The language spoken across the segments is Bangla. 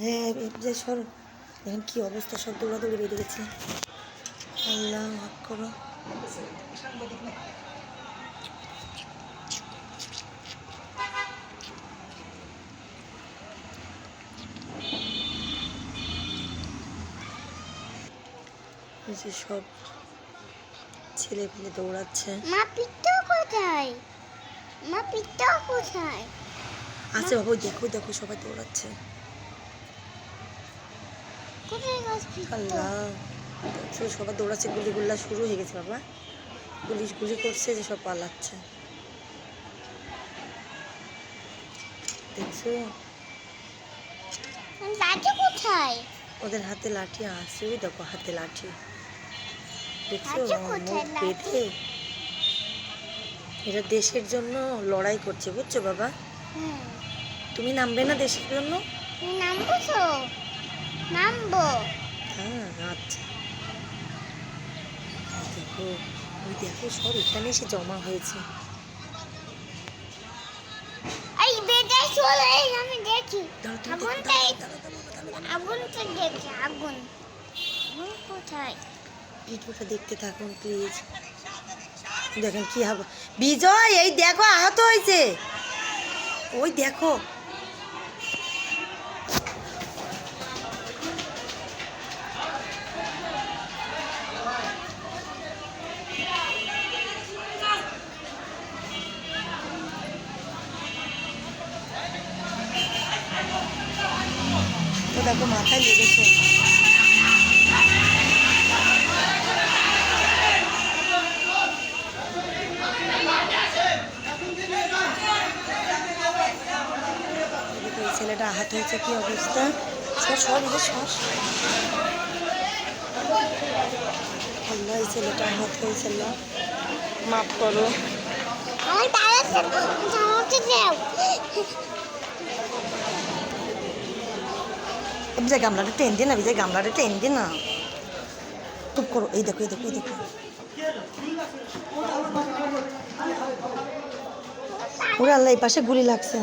হ্যাঁ যে সর, দেখেন কী অবস্থা, সব দৌড়াদৌড়ি বেরিয়ে গেছে। আল্লাহ মাফ করো। যে সব ছেলে পেলে দৌড়াচ্ছে। মা পিত্তা কোথায়? মা পিত্তা কোথায়? আছে বাবু, দেখো দেখো সবাই দৌড়াচ্ছে। কোথায় গাছ পিত্তা? আল্লাহ, দেখছো সবাই দৌড়াচ্ছে, গুলিগুল্লা শুরু হয়ে গেছে বাবা। পুলিশ গুলি করছে, যে সব পালাচ্ছে দেখছো। লাঠি কোথায়? ওদের হাতে লাঠি আছে, ওই দেখো হাতে লাঠি দেখছো, লাঠি মুখ কোথায়? বেঁধে। এরা দেশের জন্য লড়াই করছে, বুঝছো বাবা। তুমি নামবে না দেশের জন্য? নামবো তো, নামবো। হ্যাঁ আচ্ছা। দেখো ওই দেখো সব এখানে এসে জমা হয়েছে। এই বেটাই চলে, আমি দেখি আগুনটা, দাঁড়াও, আগুনটা দেখি, আগুন আগুন কোথায়? ভিডিওটা দেখতে থাকুন প্লিজ। দেখেন কি হবে। বিজয় এই দেখো আহত হয়েছে, ওই দেখো। তো দেখো মাথায় লেগেছে। এই ছেলেটা আহত হয়েছে, কি অবস্থা। সব আল্লাহ, এই ছেলেটা আহত হয়েছিল, মাফ করো। আমার দাদা জামাতে দাও। বিজয় গামলাটা টেন দিয়ে না, বিজয় গামলাটা টেন দিয়ে না, চুপ করো। এই দেখো এই দেখো এই দেখো, ওরে আল্লাহ, এই পাশে গুলি লাগছে।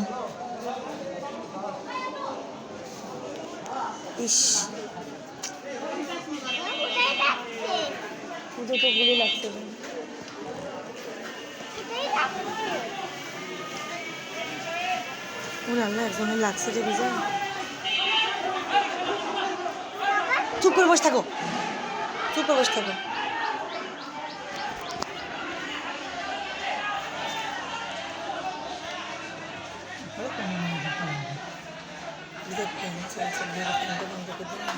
ইস, দুটো গুলি লাগছে। ওরে আল্লাহ, একজনের লাগছে যে বিজয়। চুপ করে বসে থাকো, চুপ করে বসে থাকো। বিজয় বন্ধ করে